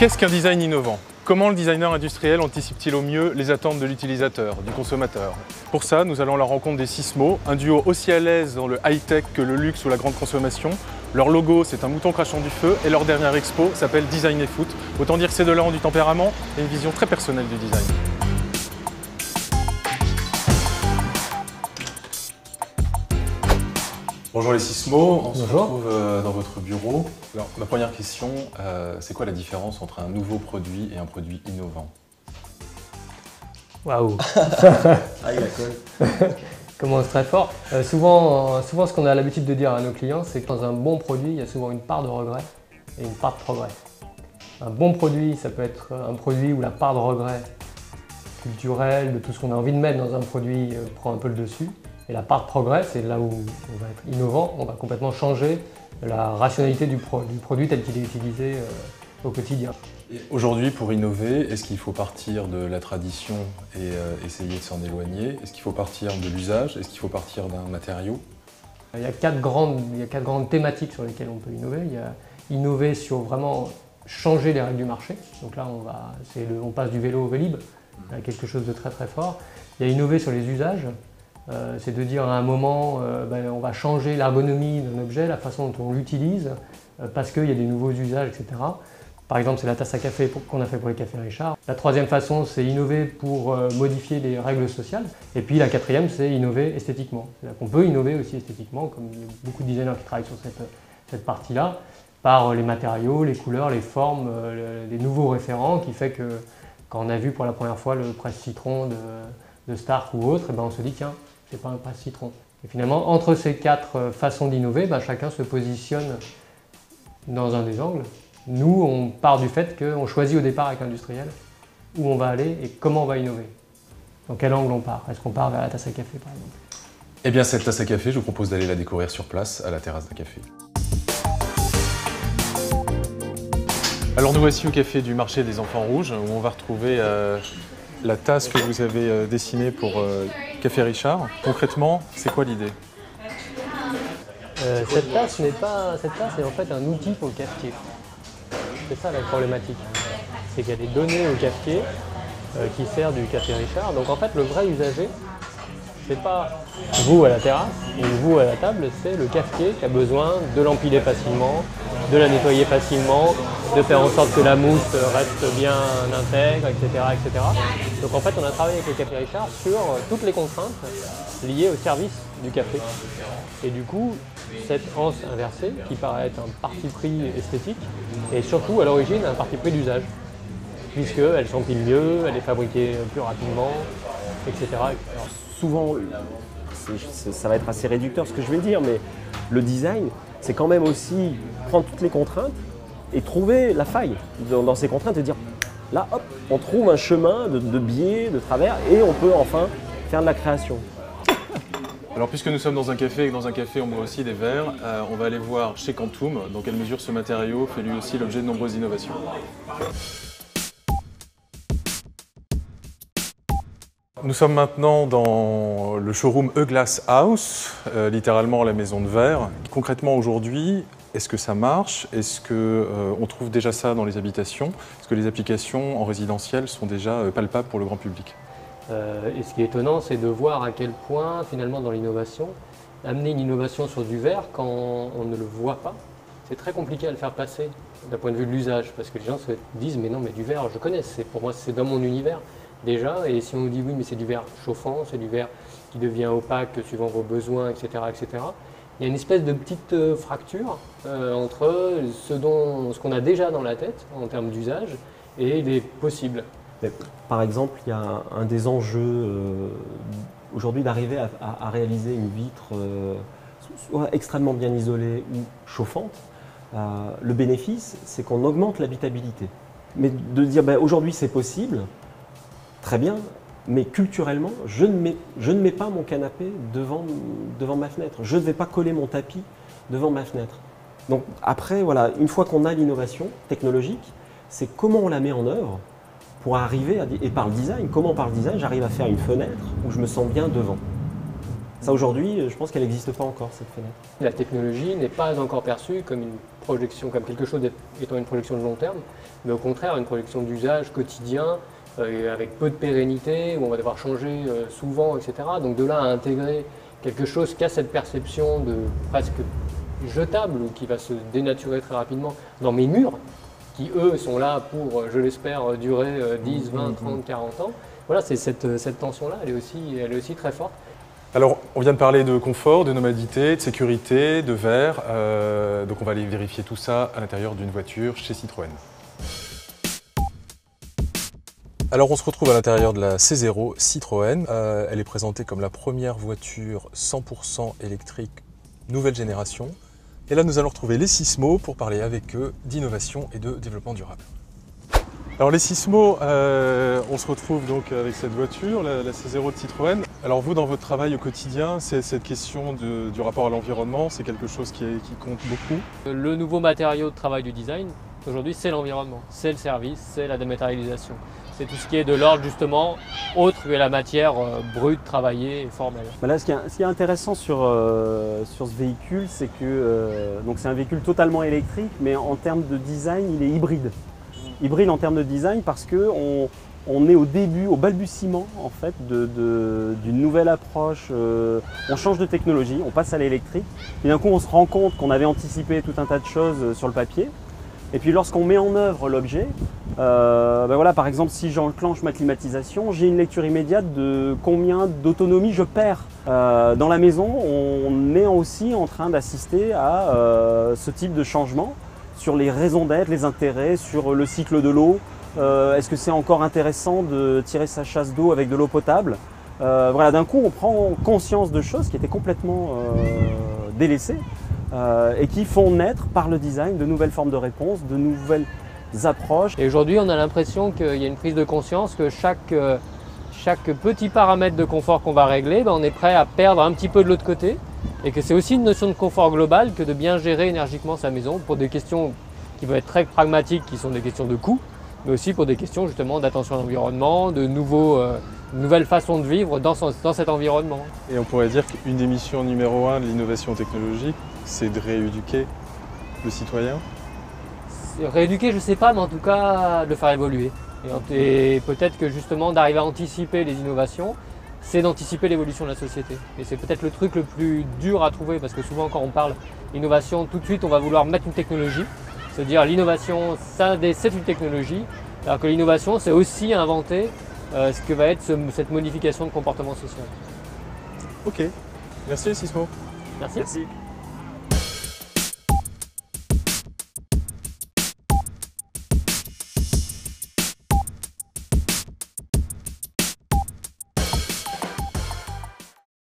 Qu'est-ce qu'un design innovant? Comment le designer industriel anticipe-t-il au mieux les attentes de l'utilisateur, du consommateur? Pour ça, nous allons à la rencontre des Sismo, un duo aussi à l'aise dans le high-tech que le luxe ou la grande consommation. Leur logo, c'est un mouton crachant du feu et leur dernière expo s'appelle Design et Foot. Autant dire que ces deux-là ont du tempérament et une vision très personnelle du design. Bonjour les Sismo, on se retrouve dans votre bureau. Alors, ma première question, c'est quoi la différence entre un nouveau produit et un produit innovant? Waouh. Ah, il la colle. Commence très fort. Souvent, ce qu'on a l'habitude de dire à nos clients, c'est que dans un bon produit, il y a souvent une part de regret et une part de progrès. Un bon produit, ça peut être un produit où la part de regret culturel, de tout ce qu'on a envie de mettre dans un produit prend un peu le dessus. Et la part de progrès, c'est là où on va être innovant, on va complètement changer la rationalité du produit tel qu'il est utilisé au quotidien. Aujourd'hui, pour innover, est-ce qu'il faut partir de la tradition et essayer de s'en éloigner? Est-ce qu'il faut partir de l'usage? Est-ce qu'il faut partir d'un matériau? Il y a quatre grandes thématiques sur lesquelles on peut innover. Il y a innover sur vraiment changer les règles du marché. Donc là, on passe du vélo au Vélib, à quelque chose de très très fort. Il y a innover sur les usages. C'est de dire à un moment, on va changer l'ergonomie d'un objet, la façon dont on l'utilise, parce qu'il y a des nouveaux usages, etc. Par exemple, c'est la tasse à café qu'on a fait pour les cafés Richard. La troisième façon, c'est innover pour modifier les règles sociales. Et puis la quatrième, c'est innover esthétiquement. C'est-à-dire qu'on peut innover aussi esthétiquement, comme il y a beaucoup de designers qui travaillent sur cette partie-là, par les matériaux, les couleurs, les formes, les nouveaux référents, qui fait que quand on a vu pour la première fois le presse-citron de Stark ou autre, on se dit tiens, c'est pas un presse-citron. Et finalement, entre ces quatre façons d'innover, chacun se positionne dans un des angles. Nous, on part du fait qu'on choisit au départ avec l'industriel où on va aller et comment on va innover. Dans quel angle on part? Est-ce qu'on part vers la tasse à café, par exemple? Eh bien, cette tasse à café, je vous propose d'aller la découvrir sur place, à la terrasse d'un café. Alors, nous voici au café du marché des Enfants Rouges, où on va retrouver la tasse que vous avez dessinée pour Café Richard. Concrètement, c'est quoi l'idée? Cette tasse est en fait un outil pour le cafetier. C'est ça la problématique. C'est qu'il y a des données au cafetier qui sert du Café Richard. Donc en fait, le vrai usager, c'est pas vous à la terrasse ou vous à la table, c'est le cafetier qui a besoin de l'empiler facilement, de la nettoyer facilement, de faire en sorte que la mousse reste bien intègre, etc., etc. Donc en fait, on a travaillé avec le Café Richard sur toutes les contraintes liées au service du café. Et du coup, cette anse inversée, qui paraît être un parti pris esthétique, est surtout à l'origine un parti pris d'usage, puisqu'elle s'empile mieux, elle est fabriquée plus rapidement, etc., etc. Souvent, ça va être assez réducteur ce que je vais dire, mais le design, c'est quand même aussi prendre toutes les contraintes et trouver la faille dans ces contraintes et dire là, hop, on trouve un chemin de biais, de travers et on peut enfin faire de la création. Alors, puisque nous sommes dans un café et que dans un café on boit aussi des verres, on va aller voir chez Quantum dans quelle mesure ce matériau fait lui aussi l'objet de nombreuses innovations. Nous sommes maintenant dans le showroom E-Glass House, littéralement la maison de verre. Concrètement aujourd'hui, est-ce que ça marche? Est-ce qu'on trouve déjà ça dans les habitations? Est-ce que les applications en résidentiel sont déjà palpables pour le grand public? Et ce qui est étonnant, c'est de voir à quel point, finalement, dans l'innovation, amener une innovation sur du verre quand on ne le voit pas, c'est très compliqué à le faire passer d'un point de vue de l'usage, parce que les gens se disent mais non, mais du verre, je connais, pour moi c'est dans mon univers déjà, et si on nous dit oui, mais c'est du verre chauffant, c'est du verre qui devient opaque suivant vos besoins, etc., etc., il y a une espèce de petite fracture entre ce qu'on a déjà dans la tête en termes d'usage et les possibles. Par exemple, il y a un des enjeux aujourd'hui d'arriver à réaliser une vitre soit extrêmement bien isolée ou chauffante. Le bénéfice, c'est qu'on augmente l'habitabilité. Mais de dire aujourd'hui c'est possible, très bien, mais culturellement, je ne mets pas mon canapé devant ma fenêtre. Je ne vais pas coller mon tapis devant ma fenêtre. Donc après, voilà, une fois qu'on a l'innovation technologique, c'est comment on la met en œuvre pour arriver et par le design, comment par le design j'arrive à faire une fenêtre où je me sens bien devant. Ça aujourd'hui, je pense qu'elle n'existe pas encore cette fenêtre. La technologie n'est pas encore perçue comme une projection, comme quelque chose étant une projection de long terme, mais au contraire une projection d'usage quotidien, avec peu de pérennité, où on va devoir changer souvent, etc. Donc de là à intégrer quelque chose qui a cette perception de presque jetable ou qui va se dénaturer très rapidement dans mes murs, qui eux sont là pour, je l'espère, durer 10, 20, 30, 40 ans. Voilà, c'est cette tension-là, elle est aussi très forte. Alors, on vient de parler de confort, de nomadité, de sécurité, de verre. Donc on va aller vérifier tout ça à l'intérieur d'une voiture chez Citroën. Alors on se retrouve à l'intérieur de la C0 Citroën. Elle est présentée comme la première voiture 100% électrique nouvelle génération. Et là nous allons retrouver les Sismo pour parler avec eux d'innovation et de développement durable. Alors les Sismo, on se retrouve donc avec cette voiture, la C0 de Citroën. Alors vous dans votre travail au quotidien, cette question du rapport à l'environnement, c'est quelque chose qui compte beaucoup? Le nouveau matériau de travail du design, aujourd'hui c'est l'environnement, c'est le service, c'est la dématérialisation. C'est tout ce qui est de l'ordre justement autre que la matière brute, travaillée et formelle. Là, ce qui est intéressant sur ce véhicule, c'est que c'est un véhicule totalement électrique, mais en termes de design, il est hybride. Hybride en termes de design parce qu'on est au début, au balbutiement en fait, d'une nouvelle approche. On change de technologie, on passe à l'électrique. Et d'un coup, on se rend compte qu'on avait anticipé tout un tas de choses sur le papier. Et puis lorsqu'on met en œuvre l'objet, voilà, par exemple, si j'enclenche ma climatisation, j'ai une lecture immédiate de combien d'autonomie je perds. Dans la maison, on est aussi en train d'assister à ce type de changement sur les raisons d'être, les intérêts, sur le cycle de l'eau. Est-ce que c'est encore intéressant de tirer sa chasse d'eau avec de l'eau potable? Voilà, d'un coup, on prend conscience de choses qui étaient complètement délaissées. Et qui font naître par le design de nouvelles formes de réponse, de nouvelles approches. Et aujourd'hui, on a l'impression qu'il y a une prise de conscience que chaque petit paramètre de confort qu'on va régler, on est prêt à perdre un petit peu de l'autre côté. Et que c'est aussi une notion de confort global que de bien gérer énergiquement sa maison pour des questions qui peuvent être très pragmatiques, qui sont des questions de coût, mais aussi pour des questions justement d'attention à l'environnement, de nouvelles façons de vivre dans cet environnement. Et on pourrait dire qu'une des missions numéro 1 de l'innovation technologique, c'est de rééduquer le citoyen? Rééduquer, je ne sais pas, mais en tout cas de le faire évoluer. Et peut-être que justement d'arriver à anticiper les innovations, c'est d'anticiper l'évolution de la société. Et c'est peut-être le truc le plus dur à trouver, parce que souvent quand on parle innovation, tout de suite on va vouloir mettre une technologie, se dire l'innovation c'est une technologie, alors que l'innovation c'est aussi inventer ce que va être cette modification de comportement social. Ok, merci Sismo. Merci.